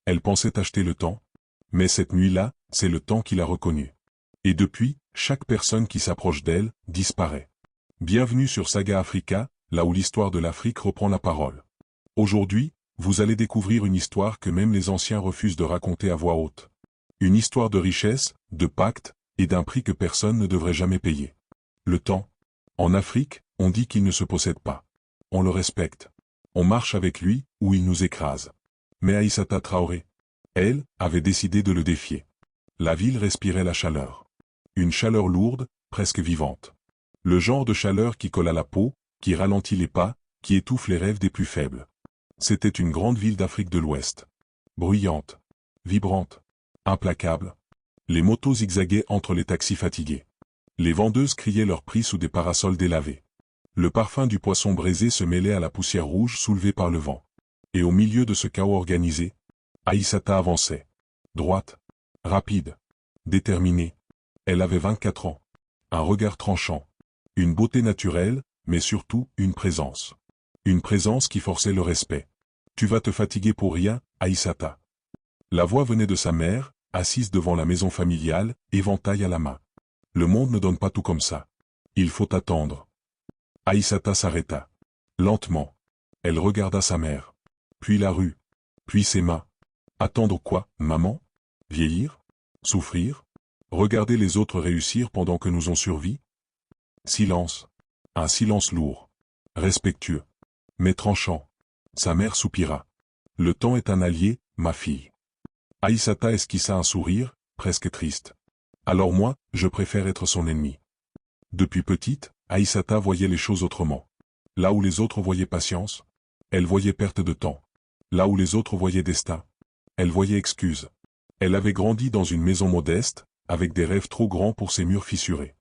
Elle pensait acheter le temps. Mais cette nuit-là, c'est le temps qui l'a reconnue. Et depuis, chaque personne qui s'approche d'elle, disparaît. Bienvenue sur Saga Africa, là où l'histoire de l'Afrique reprend la parole. Aujourd'hui, vous allez découvrir une histoire que même les anciens refusent de raconter à voix haute. Une histoire de richesse, de pacte, et d'un prix que personne ne devrait jamais payer. Le temps. En Afrique, on dit qu'il ne se possède pas. On le respecte. On marche avec lui, ou il nous écrase. Mais Aïssata Traoré, elle, avait décidé de le défier. La ville respirait la chaleur. Une chaleur lourde, presque vivante. Le genre de chaleur qui colle à la peau, qui ralentit les pas, qui étouffe les rêves des plus faibles. C'était une grande ville d'Afrique de l'Ouest. Bruyante. Vibrante. Implacable. Les motos zigzaguaient entre les taxis fatigués. Les vendeuses criaient leurs prix sous des parasols délavés. Le parfum du poisson braisé se mêlait à la poussière rouge soulevée par le vent. Et au milieu de ce chaos organisé, Aïssata avançait. Droite. Rapide. Déterminée. Elle avait 24 ans. Un regard tranchant. Une beauté naturelle, mais surtout une présence. Une présence qui forçait le respect. Tu vas te fatiguer pour rien, Aïssata. La voix venait de sa mère, assise devant la maison familiale, éventail à la main. Le monde ne donne pas tout comme ça. Il faut attendre. Aïssata s'arrêta. Lentement. Elle regarda sa mère. Puis la rue. Puis ses mains. Attendre quoi, maman? Vieillir? Souffrir? Regarder les autres réussir pendant que nous on survit? Silence. Un silence lourd. Respectueux. Mais tranchant. Sa mère soupira. Le temps est un allié, ma fille. Aïssata esquissa un sourire, presque triste. Alors moi, je préfère être son ennemi. Depuis petite, Aïssata voyait les choses autrement. Là où les autres voyaient patience, elle voyait perte de temps. Là où les autres voyaient destin, elle voyait excuse. Elle avait grandi dans une maison modeste, avec des rêves trop grands pour ses murs fissurés.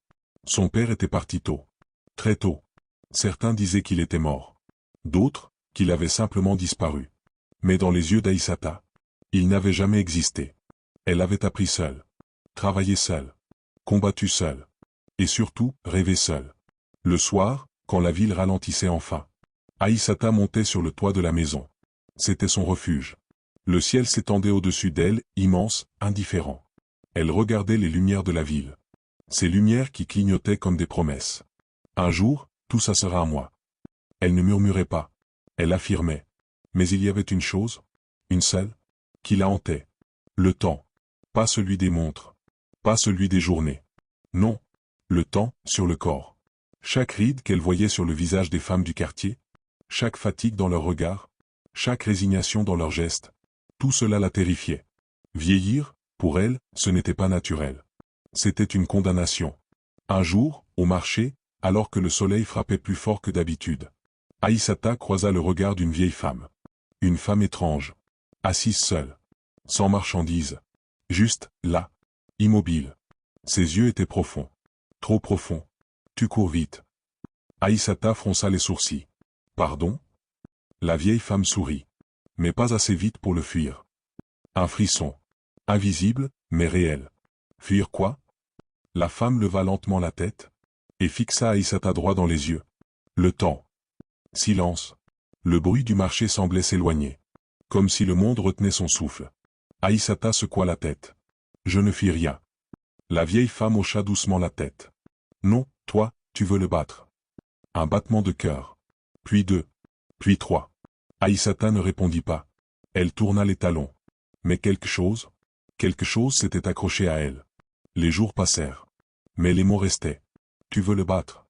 Son père était parti tôt. Très tôt. Certains disaient qu'il était mort. D'autres, qu'il avait simplement disparu. Mais dans les yeux d'Aïssata, il n'avait jamais existé. Elle avait appris seule. Travaillé seule. Combattu seule. Et surtout, rêvé seule. Le soir, quand la ville ralentissait enfin, Aïssata montait sur le toit de la maison. C'était son refuge. Le ciel s'étendait au-dessus d'elle, immense, indifférent. Elle regardait les lumières de la ville. Ces lumières qui clignotaient comme des promesses. Un jour, tout ça sera à moi. Elle ne murmurait pas. Elle affirmait. Mais il y avait une chose, une seule, qui la hantait. Le temps. Pas celui des montres. Pas celui des journées. Non. Le temps, sur le corps. Chaque ride qu'elle voyait sur le visage des femmes du quartier, chaque fatigue dans leur regard, chaque résignation dans leurs gestes, tout cela la terrifiait. Vieillir, pour elle, ce n'était pas naturel. C'était une condamnation. Un jour, au marché, alors que le soleil frappait plus fort que d'habitude, Aïssata croisa le regard d'une vieille femme. Une femme étrange. Assise seule. Sans marchandises. Juste, là. Immobile. Ses yeux étaient profonds. Trop profonds. Tu cours vite. Aïssata fronça les sourcils. Pardon? La vieille femme sourit. Mais pas assez vite pour le fuir. Un frisson. Invisible, mais réel. Fuir quoi? La femme leva lentement la tête et fixa Aïssata droit dans les yeux. Le temps. Silence. Le bruit du marché semblait s'éloigner. Comme si le monde retenait son souffle. Aïssata secoua la tête. Je ne fis rien. La vieille femme hocha doucement la tête. Non, toi, tu veux le battre. Un battement de cœur. Puis deux. Puis trois. Aïssata ne répondit pas. Elle tourna les talons. Mais quelque chose s'était accroché à elle. Les jours passèrent. Mais les mots restaient. Tu veux le battre.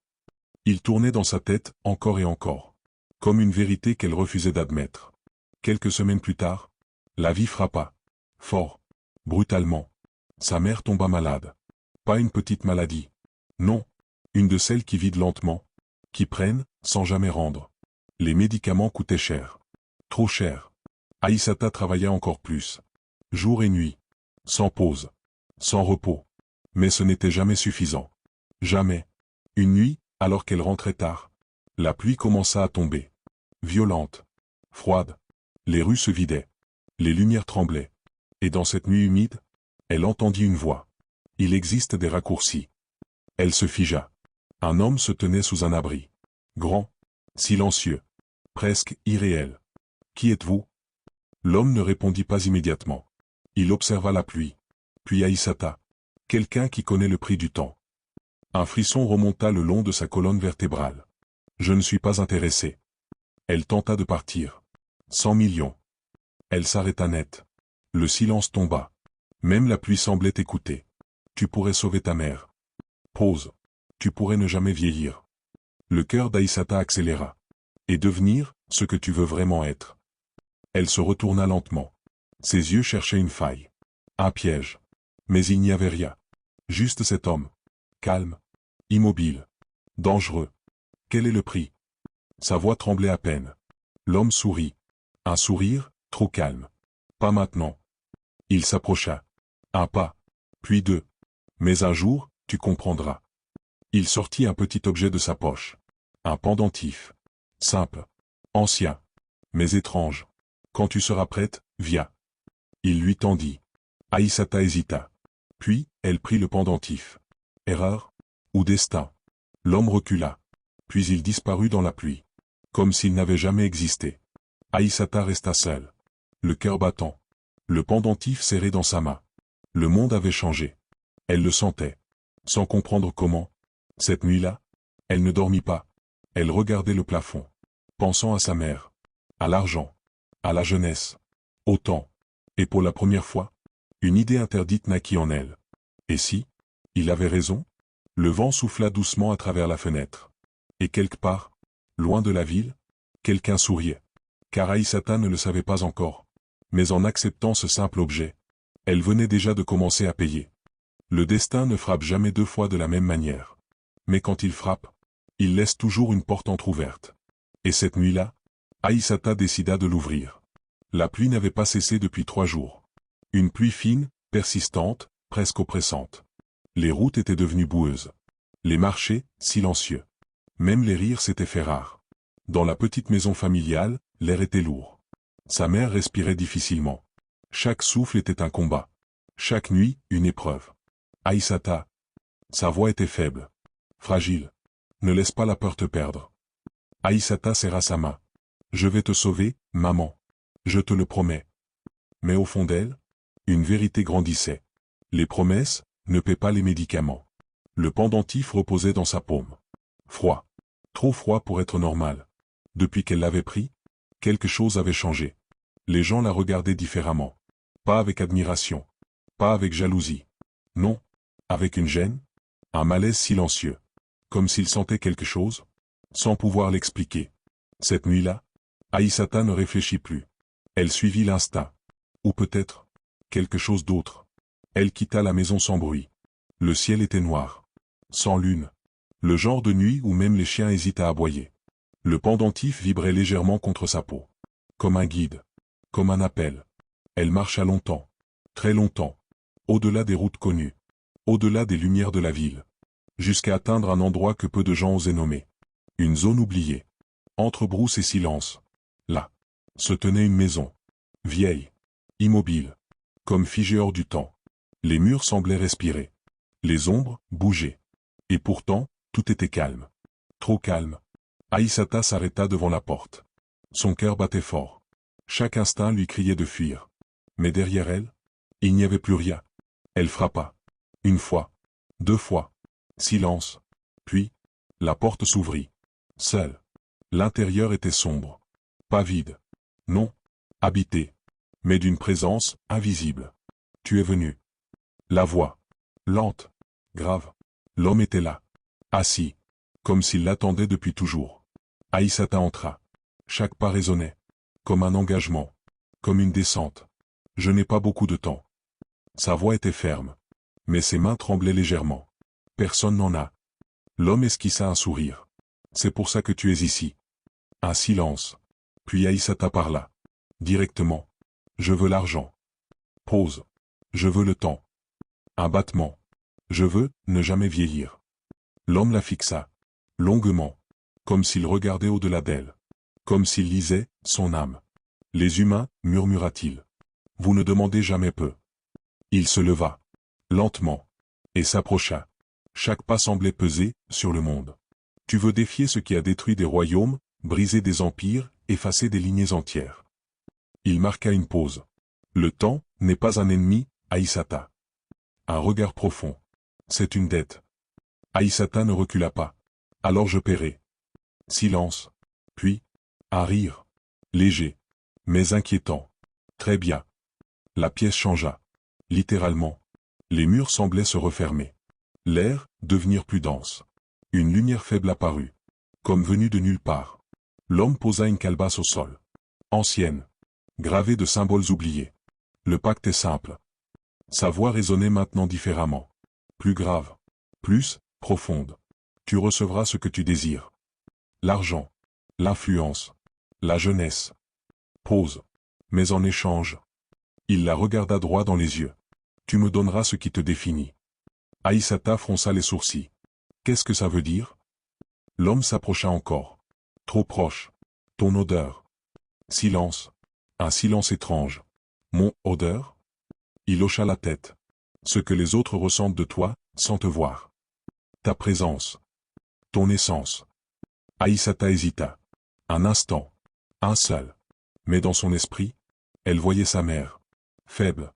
Il tournait dans sa tête, encore et encore. Comme une vérité qu'elle refusait d'admettre. Quelques semaines plus tard, la vie frappa. Fort. Brutalement. Sa mère tomba malade. Pas une petite maladie. Non. Une de celles qui vident lentement. Qui prennent, sans jamais rendre. Les médicaments coûtaient cher. Trop cher. Aïssata travailla encore plus. Jour et nuit. Sans pause. Sans repos. Mais ce n'était jamais suffisant. Jamais. Une nuit, alors qu'elle rentrait tard, la pluie commença à tomber. Violente. Froide. Les rues se vidaient. Les lumières tremblaient. Et dans cette nuit humide, elle entendit une voix. Il existe des raccourcis. Elle se figea. Un homme se tenait sous un abri. Grand. Silencieux. Presque irréel. Qui êtes-vous? L'homme ne répondit pas immédiatement. Il observa la pluie. Puis Aïssata. Quelqu'un qui connaît le prix du temps. Un frisson remonta le long de sa colonne vertébrale. Je ne suis pas intéressé. Elle tenta de partir. 100 millions. Elle s'arrêta net. Le silence tomba. Même la pluie semblait écouter. Tu pourrais sauver ta mère. Pause. Tu pourrais ne jamais vieillir. Le cœur d'Aïssata accéléra. Et devenir ce que tu veux vraiment être. Elle se retourna lentement. Ses yeux cherchaient une faille. Un piège. Mais il n'y avait rien. Juste cet homme. Calme. Immobile. Dangereux. Quel est le prix? Sa voix tremblait à peine. L'homme sourit. Un sourire, trop calme. Pas maintenant. Il s'approcha. Un pas. Puis deux. Mais un jour, tu comprendras. Il sortit un petit objet de sa poche. Un pendentif. Simple. Ancien. Mais étrange. Quand tu seras prête, viens. Il lui tendit. Aïssata hésita. Puis, elle prit le pendentif. Erreur? Ou destin? L'homme recula. Puis il disparut dans la pluie. Comme s'il n'avait jamais existé. Aïssata resta seule. Le cœur battant. Le pendentif serré dans sa main. Le monde avait changé. Elle le sentait. Sans comprendre comment. Cette nuit-là, elle ne dormit pas. Elle regardait le plafond. Pensant à sa mère. À l'argent. À la jeunesse. Au temps. Et pour la première fois, une idée interdite naquit en elle. Et si? Il avait raison? Le vent souffla doucement à travers la fenêtre. Et quelque part, loin de la ville, quelqu'un souriait. Car Aïssata ne le savait pas encore. Mais en acceptant ce simple objet, elle venait déjà de commencer à payer. Le destin ne frappe jamais deux fois de la même manière. Mais quand il frappe, il laisse toujours une porte entr'ouverte. Et cette nuit-là, Aïssata décida de l'ouvrir. La pluie n'avait pas cessé depuis 3 jours. Une pluie fine, persistante, presque oppressante. Les routes étaient devenues boueuses. Les marchés, silencieux. Même les rires s'étaient fait rares. Dans la petite maison familiale, l'air était lourd. Sa mère respirait difficilement. Chaque souffle était un combat. Chaque nuit, une épreuve. Aïssata. Sa voix était faible. Fragile. Ne laisse pas la peur te perdre. Aïssata serra sa main. Je vais te sauver, maman. Je te le promets. Mais au fond d'elle, une vérité grandissait. Les promesses ne paient pas les médicaments. Le pendentif reposait dans sa paume. Froid. Trop froid pour être normal. Depuis qu'elle l'avait pris, quelque chose avait changé. Les gens la regardaient différemment. Pas avec admiration. Pas avec jalousie. Non. Avec une gêne. Un malaise silencieux. Comme s'ils sentaient quelque chose, sans pouvoir l'expliquer. Cette nuit-là, Aïssata ne réfléchit plus. Elle suivit l'instinct. Ou peut-être, quelque chose d'autre. Elle quitta la maison sans bruit. Le ciel était noir. Sans lune. Le genre de nuit où même les chiens hésitent à aboyer. Le pendentif vibrait légèrement contre sa peau. Comme un guide. Comme un appel. Elle marcha longtemps. Très longtemps. Au-delà des routes connues. Au-delà des lumières de la ville. Jusqu'à atteindre un endroit que peu de gens osaient nommer. Une zone oubliée. Entre brousse et silence. Là. Se tenait une maison. Vieille. Immobile. Comme figée hors du temps. Les murs semblaient respirer. Les ombres bougeaient. Et pourtant, tout était calme. Trop calme. Aïssata s'arrêta devant la porte. Son cœur battait fort. Chaque instinct lui criait de fuir. Mais derrière elle, il n'y avait plus rien. Elle frappa. Une fois. 2 fois. Silence. Puis, la porte s'ouvrit. Seule. L'intérieur était sombre. Pas vide. Non. Habité. Mais d'une présence invisible. Tu es venu. La voix. Lente. Grave. L'homme était là. Assis. Comme s'il l'attendait depuis toujours. Aïssata entra. Chaque pas résonnait. Comme un engagement. Comme une descente. Je n'ai pas beaucoup de temps. Sa voix était ferme. Mais ses mains tremblaient légèrement. Personne n'en a. L'homme esquissa un sourire. C'est pour ça que tu es ici. Un silence. Puis Aïssata parla. Directement. Je veux l'argent. Pause. Je veux le temps. Un battement. Je veux ne jamais vieillir. L'homme la fixa. Longuement. Comme s'il regardait au-delà d'elle. Comme s'il lisait son âme. Les humains, murmura-t-il. Vous ne demandez jamais peu. Il se leva. Lentement. Et s'approcha. Chaque pas semblait peser sur le monde. Tu veux défier ce qui a détruit des royaumes, briser des empires, effacer des lignées entières. Il marqua une pause. Le temps n'est pas un ennemi, Aïssata. Un regard profond. C'est une dette. Aïssata ne recula pas. Alors je paierai. Silence. Puis, un rire. Léger. Mais inquiétant. Très bien. La pièce changea. Littéralement. Les murs semblaient se refermer. L'air, devenir plus dense. Une lumière faible apparut. Comme venue de nulle part. L'homme posa une calebasse au sol. Ancienne. Gravée de symboles oubliés. Le pacte est simple. Sa voix résonnait maintenant différemment. Plus grave. Plus, profonde. Tu recevras ce que tu désires. L'argent. L'influence. La jeunesse. Pause. Mais en échange. Il la regarda droit dans les yeux. Tu me donneras ce qui te définit. Aïssata fronça les sourcils. Qu'est-ce que ça veut dire? L'homme s'approcha encore. Trop proche. Ton odeur. Silence. Un silence étrange. Mon odeur? Il hocha la tête. Ce que les autres ressentent de toi, sans te voir. Ta présence. Ton essence. Aïssata hésita. Un instant. Un seul. Mais dans son esprit, elle voyait sa mère. Faible.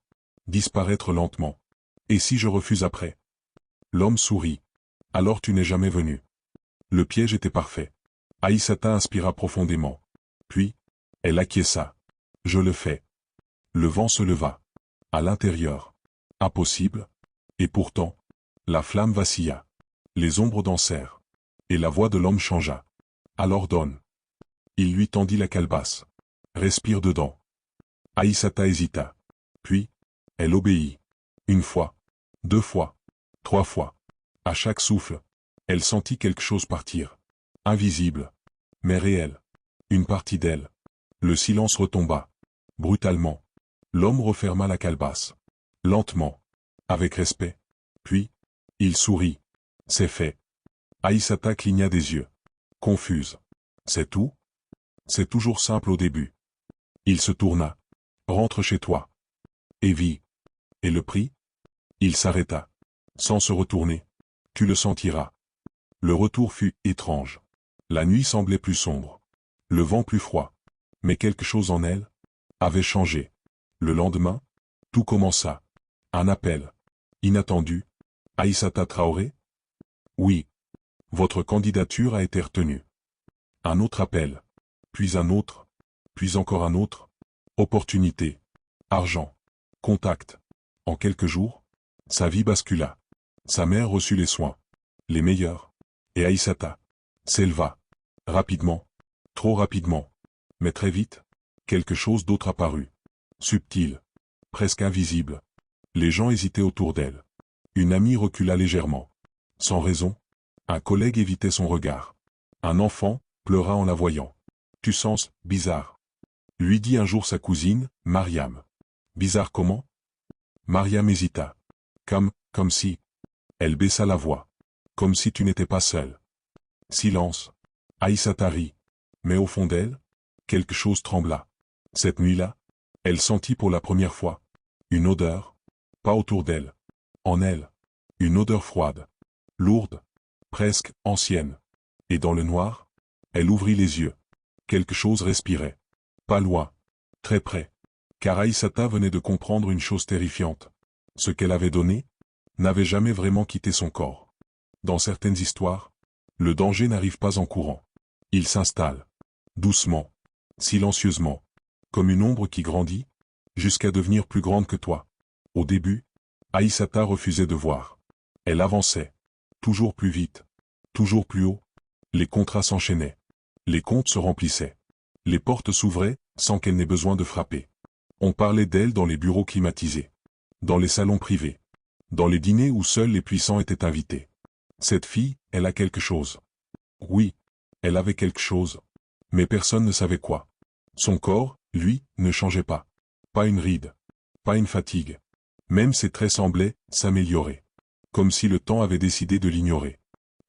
Disparaître lentement. Et si je refuse après? L'homme sourit. Alors tu n'es jamais venu. Le piège était parfait. Aïssata inspira profondément. Puis, elle acquiesça. Je le fais. Le vent se leva. À l'intérieur. Impossible. Et pourtant, la flamme vacilla. Les ombres dansèrent. Et la voix de l'homme changea. Alors donne. Il lui tendit la calebasse. Respire dedans. Aïssata hésita. Puis, elle obéit. Une fois. 2 fois. 3 fois. À chaque souffle, elle sentit quelque chose partir. Invisible. Mais réel. Une partie d'elle. Le silence retomba. Brutalement. L'homme referma la calebasse. Lentement. Avec respect. Puis, il sourit. C'est fait. Aïssata cligna des yeux. Confuse. C'est tout? C'est toujours simple au début. Il se tourna. Rentre chez toi. Et vis. Et le prix? Il s'arrêta. Sans se retourner. Tu le sentiras. Le retour fut étrange. La nuit semblait plus sombre. Le vent plus froid. Mais quelque chose en elle avait changé. Le lendemain, tout commença. Un appel. Inattendu. Aïssata Traoré? Oui. Votre candidature a été retenue. Un autre appel. Puis un autre. Puis encore un autre. Opportunité. Argent. Contact. En quelques jours, sa vie bascula. Sa mère reçut les soins. Les meilleurs. Et Aïssata s'éleva. Rapidement. Trop rapidement. Mais très vite, quelque chose d'autre apparut. Subtil. Presque invisible. Les gens hésitaient autour d'elle. Une amie recula légèrement. Sans raison. Un collègue évitait son regard. Un enfant pleura en la voyant. Tu sens bizarre. Lui dit un jour sa cousine, Mariam. Bizarre comment? Mariam hésita. Comme si. Elle baissa la voix. Comme si tu n'étais pas seul. Silence. Aïssata rit. Mais au fond d'elle, quelque chose trembla. Cette nuit-là, elle sentit pour la première fois une odeur, pas autour d'elle, en elle, une odeur froide, lourde, presque ancienne. Et dans le noir, elle ouvrit les yeux. Quelque chose respirait. Pas loin, très près. Car Aïssata venait de comprendre une chose terrifiante. Ce qu'elle avait donné n'avait jamais vraiment quitté son corps. Dans certaines histoires, le danger n'arrive pas en courant. Il s'installe. Doucement. Silencieusement. Comme une ombre qui grandit, jusqu'à devenir plus grande que toi. Au début, Aïssata refusait de voir. Elle avançait. Toujours plus vite. Toujours plus haut. Les contrats s'enchaînaient. Les comptes se remplissaient. Les portes s'ouvraient, sans qu'elle n'ait besoin de frapper. On parlait d'elle dans les bureaux climatisés. Dans les salons privés. Dans les dîners où seuls les puissants étaient invités. Cette fille, elle a quelque chose. Oui, elle avait quelque chose. Mais personne ne savait quoi. Son corps, lui, ne changeait pas. Pas une ride. Pas une fatigue. Même ses traits semblaient s'améliorer. Comme si le temps avait décidé de l'ignorer.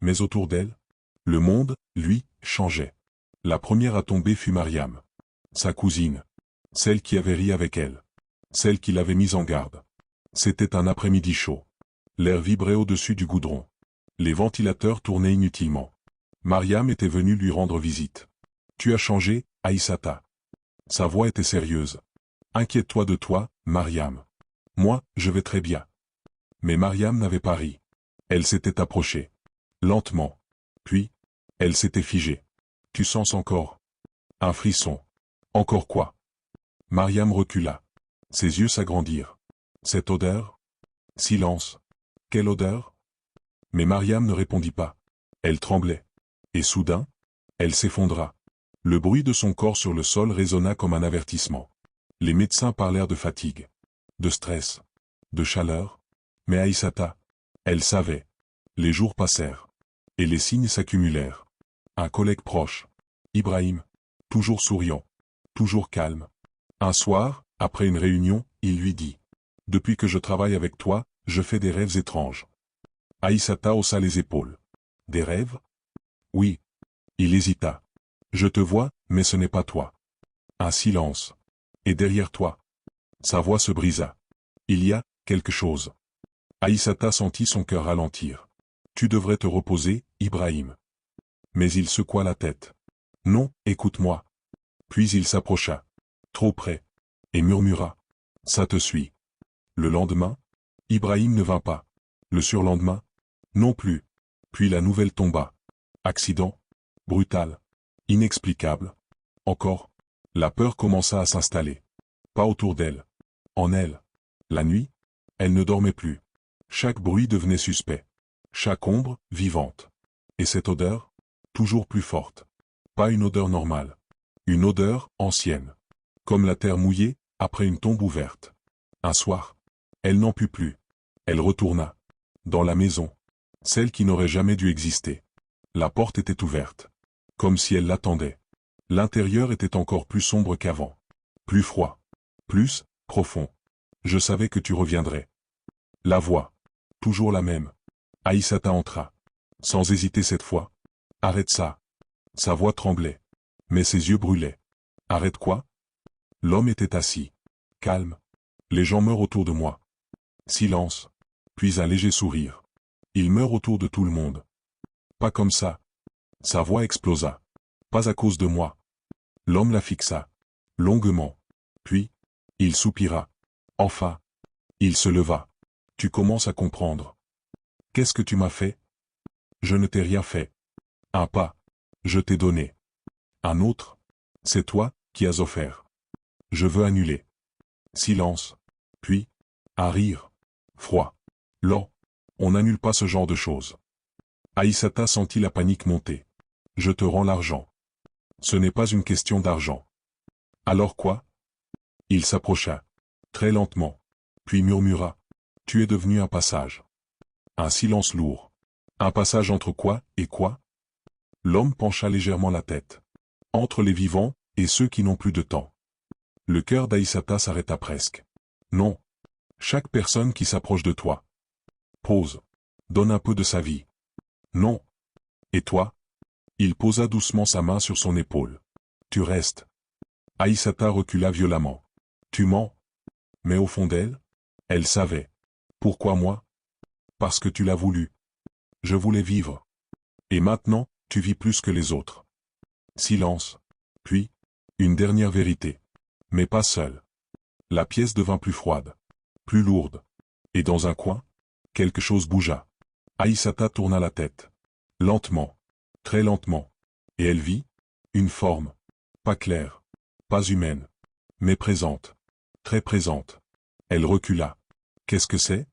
Mais autour d'elle, le monde, lui, changeait. La première à tomber fut Mariam. Sa cousine. Celle qui avait ri avec elle. Celle qui l'avait mise en garde. C'était un après-midi chaud. L'air vibrait au-dessus du goudron. Les ventilateurs tournaient inutilement. Mariam était venue lui rendre visite. Tu as changé, Aïssata. Sa voix était sérieuse. Inquiète-toi de toi, Mariam. Moi, je vais très bien. Mais Mariam n'avait pas ri. Elle s'était approchée. Lentement. Puis, elle s'était figée. Tu sens encore un frisson. Encore quoi? Mariam recula. Ses yeux s'agrandirent. Cette odeur? Silence. Quelle odeur? Mais Mariam ne répondit pas. Elle tremblait. Et soudain, elle s'effondra. Le bruit de son corps sur le sol résonna comme un avertissement. Les médecins parlèrent de fatigue, de stress, de chaleur. Mais Aïssata, elle savait. Les jours passèrent. Et les signes s'accumulèrent. Un collègue proche, Ibrahim, toujours souriant, toujours calme. Un soir, après une réunion, il lui dit « Depuis que je travaille avec toi, je fais des rêves étranges. » Aïssata haussa les épaules. « Des rêves? » « Oui. » Il hésita. « Je te vois, mais ce n'est pas toi. » Un silence. Et derrière toi. Sa voix se brisa. « Il y a quelque chose. » Aïssata sentit son cœur ralentir. « Tu devrais te reposer, Ibrahim. » Mais il secoua la tête. « Non, écoute-moi. » Puis il s'approcha. Trop près. Et murmura. « Ça te suit. » Le lendemain, Ibrahim ne vint pas. Le surlendemain, non plus. Puis la nouvelle tomba. Accident. Brutal. Inexplicable. Encore. La peur commença à s'installer. Pas autour d'elle. En elle. La nuit, elle ne dormait plus. Chaque bruit devenait suspect. Chaque ombre, vivante. Et cette odeur, toujours plus forte. Pas une odeur normale. Une odeur ancienne. Comme la terre mouillée, après une tombe ouverte. Un soir, elle n'en put plus. Elle retourna. Dans la maison. Celle qui n'aurait jamais dû exister. La porte était ouverte. Comme si elle l'attendait. L'intérieur était encore plus sombre qu'avant. Plus froid. Plus profond. Je savais que tu reviendrais. La voix. Toujours la même. Aïssata entra. Sans hésiter cette fois. Arrête ça. Sa voix tremblait. Mais ses yeux brûlaient. Arrête quoi? L'homme était assis. Calme. Les gens meurent autour de moi. Silence. Puis un léger sourire. Il meurt autour de tout le monde. Pas comme ça. Sa voix explosa. Pas à cause de moi. L'homme la fixa. Longuement. Puis, il soupira. Enfin. Il se leva. Tu commences à comprendre. Qu'est-ce que tu m'as fait? Je ne t'ai rien fait. Un pas. Je t'ai donné. Un autre. C'est toi qui as offert. Je veux annuler. Silence. Puis, un rire. Froid. Lent. On n'annule pas ce genre de choses. Aïssata sentit la panique monter. Je te rends l'argent. Ce n'est pas une question d'argent. Alors quoi? Il s'approcha. Très lentement. Puis murmura. Tu es devenu un passage. Un silence lourd. Un passage entre quoi et quoi? L'homme pencha légèrement la tête. Entre les vivants et ceux qui n'ont plus de temps. Le cœur d'Aïssata s'arrêta presque. Non. Chaque personne qui s'approche de toi. Pose. Donne un peu de sa vie. Non. Et toi? Il posa doucement sa main sur son épaule. Tu restes. Aïssata recula violemment. Tu mens. Mais au fond d'elle, elle savait. Pourquoi moi? Parce que tu l'as voulu. Je voulais vivre. Et maintenant, tu vis plus que les autres. Silence. Puis, une dernière vérité. Mais pas seule. La pièce devint plus froide. Plus lourde. Et dans un coin, quelque chose bougea. Aïssata tourna la tête. Lentement. Très lentement. Et elle vit une forme. Pas claire. Pas humaine. Mais présente. Très présente. Elle recula. Qu'est-ce que c'est?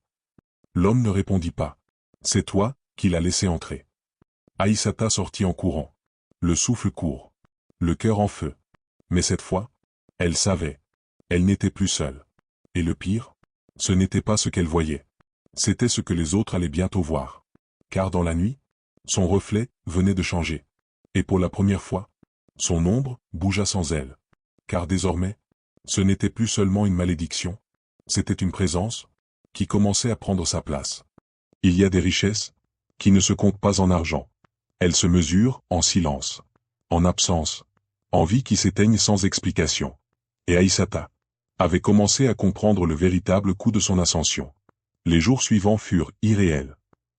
L'homme ne répondit pas. C'est toi qui l'as laissé entrer. Aïssata sortit en courant. Le souffle court. Le cœur en feu. Mais cette fois, elle savait. Elle n'était plus seule. Et le pire, ce n'était pas ce qu'elle voyait. C'était ce que les autres allaient bientôt voir. Car dans la nuit, son reflet venait de changer. Et pour la première fois, son ombre bougea sans elle. Car désormais, ce n'était plus seulement une malédiction, c'était une présence qui commençait à prendre sa place. Il y a des richesses qui ne se comptent pas en argent. Elles se mesurent en silence, en absence, en vie qui s'éteignent sans explication. Et Aïssata avait commencé à comprendre le véritable coût de son ascension. Les jours suivants furent irréels.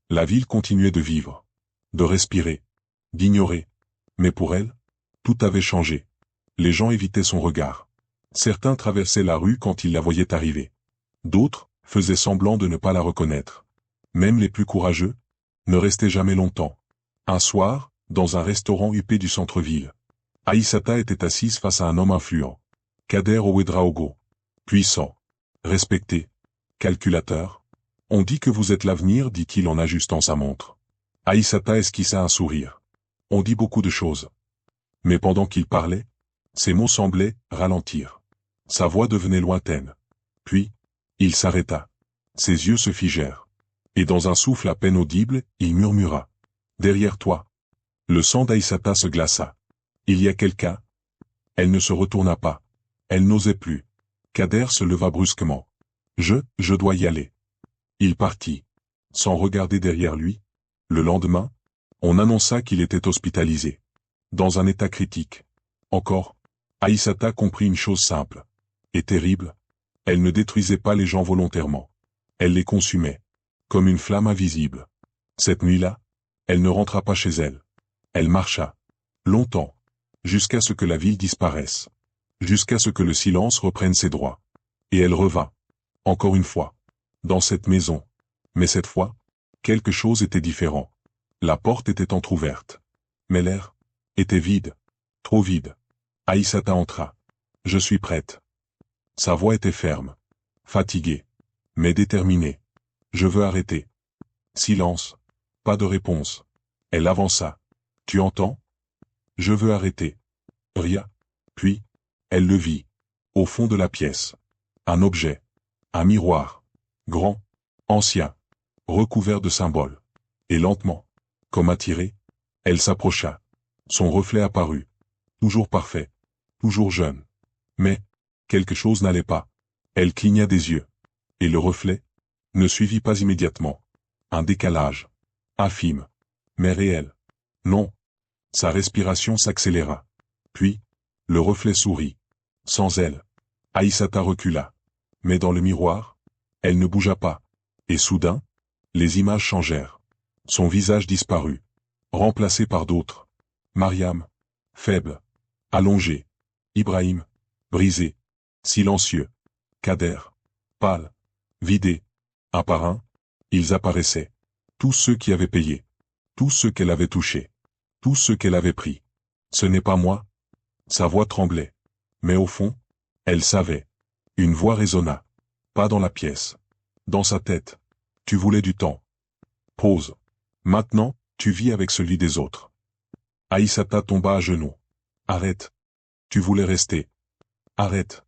La ville continuait de vivre, de respirer, d'ignorer. Mais pour elle, tout avait changé. Les gens évitaient son regard. Certains traversaient la rue quand ils la voyaient arriver. D'autres faisaient semblant de ne pas la reconnaître. Même les plus courageux ne restaient jamais longtemps. Un soir, dans un restaurant huppé du centre-ville, Aïssata était assise face à un homme influent. Kader Ouedraogo. Puissant. Respecté. Calculateur. On dit que vous êtes l'avenir, dit-il en ajustant sa montre. Aïssata esquissa un sourire. On dit beaucoup de choses. Mais pendant qu'il parlait, ses mots semblaient ralentir. Sa voix devenait lointaine. Puis, il s'arrêta. Ses yeux se figèrent. Et dans un souffle à peine audible, il murmura. Derrière toi. Le sang d'Aïssata se glaça. Il y a quelqu'un. Elle ne se retourna pas. Elle n'osait plus. Kader se leva brusquement. Je dois y aller. Il partit. Sans regarder derrière lui. Le lendemain, on annonça qu'il était hospitalisé. Dans un état critique. Encore, Aïssata comprit une chose simple. Et terrible. Elle ne détruisait pas les gens volontairement. Elle les consumait. Comme une flamme invisible. Cette nuit-là, elle ne rentra pas chez elle. Elle marcha. Longtemps. Jusqu'à ce que la ville disparaisse. Jusqu'à ce que le silence reprenne ses droits. Et elle revint. Encore une fois. Dans cette maison. Mais cette fois, quelque chose était différent. La porte était entr'ouverte. Mais l'air était vide. Trop vide. Aïssata entra. Je suis prête. Sa voix était ferme. Fatiguée. Mais déterminée. Je veux arrêter. Silence. Pas de réponse. Elle avança. Tu entends? Je veux arrêter. Rien. Puis, elle le vit. Au fond de la pièce. Un objet. Un miroir. Grand. Ancien. Recouvert de symboles. Et lentement, comme attirée, elle s'approcha. Son reflet apparut. Toujours parfait. Toujours jeune. Mais, quelque chose n'allait pas. Elle cligna des yeux. Et le reflet ne suivit pas immédiatement. Un décalage. Infime. Mais réel. Non. Sa respiration s'accéléra. Puis, le reflet sourit. Sans elle. Aïssata recula. Mais dans le miroir, elle ne bougea pas. Et soudain, les images changèrent. Son visage disparut. Remplacé par d'autres. Mariam. Faible. Allongé. Ibrahim. Brisé. Silencieux. Kader. Pâle. Vidé. Un par un, ils apparaissaient. Tous ceux qui avaient payé. Tous ceux qu'elle avait touchés. Tous ceux qu'elle avait pris. Ce n'est pas moi. Sa voix tremblait. Mais au fond, elle savait. Une voix résonna. Pas dans la pièce. Dans sa tête. Tu voulais du temps. Pause. Maintenant, tu vis avec celui des autres. Aïssata tomba à genoux. Arrête. Tu voulais rester. Arrête.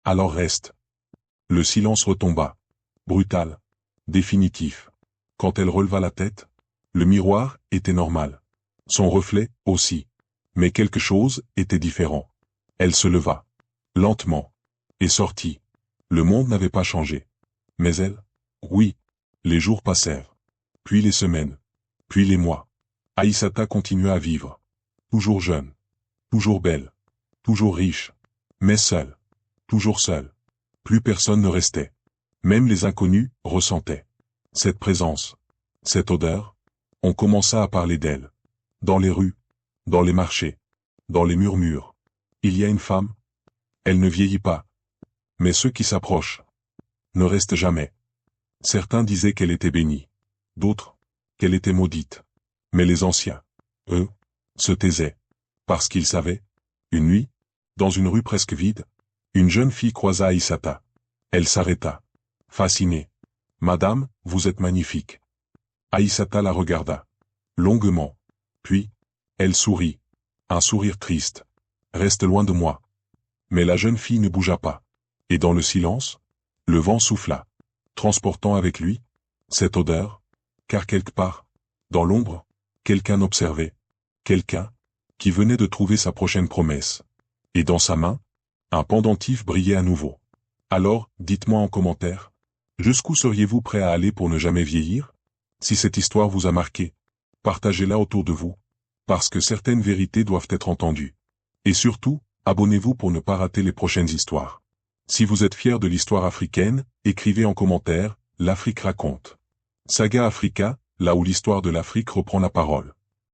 Alors reste. Le silence retomba. Brutal. Définitif. Quand elle releva la tête, le miroir était normal. Son reflet, aussi. Mais quelque chose était différent. Elle se leva. Lentement. Et sortit. Le monde n'avait pas changé. Mais elle, oui. Les jours passèrent. Puis les semaines. Puis les mois. Aïssata continua à vivre. Toujours jeune. Toujours belle. Toujours riche. Mais seule. Toujours seule. Plus personne ne restait. Même les inconnus ressentaient cette présence, cette odeur. On commença à parler d'elle. Dans les rues, dans les marchés, dans les murmures. Il y a une femme. Elle ne vieillit pas. Mais ceux qui s'approchent ne restent jamais. Certains disaient qu'elle était bénie. D'autres, qu'elle était maudite. Mais les anciens, eux, se taisaient. Parce qu'ils savaient. Une nuit, dans une rue presque vide, une jeune fille croisa Aïssata. Elle s'arrêta. Fascinée. Madame, vous êtes magnifique. Aïssata la regarda. Longuement. Puis, elle sourit. Un sourire triste. Reste loin de moi. Mais la jeune fille ne bougea pas. Et dans le silence, le vent souffla. Transportant avec lui, cette odeur, car quelque part, dans l'ombre, quelqu'un observait. Quelqu'un, qui venait de trouver sa prochaine promesse. Et dans sa main, un pendentif brillait à nouveau. Alors, dites-moi en commentaire, jusqu'où seriez-vous prêt à aller pour ne jamais vieillir? Si cette histoire vous a marqué, partagez-la autour de vous, parce que certaines vérités doivent être entendues. Et surtout, abonnez-vous pour ne pas rater les prochaines histoires. Si vous êtes fier de l'histoire africaine, écrivez en commentaire, l'Afrique raconte. Saga Africa, là où l'histoire de l'Afrique reprend la parole.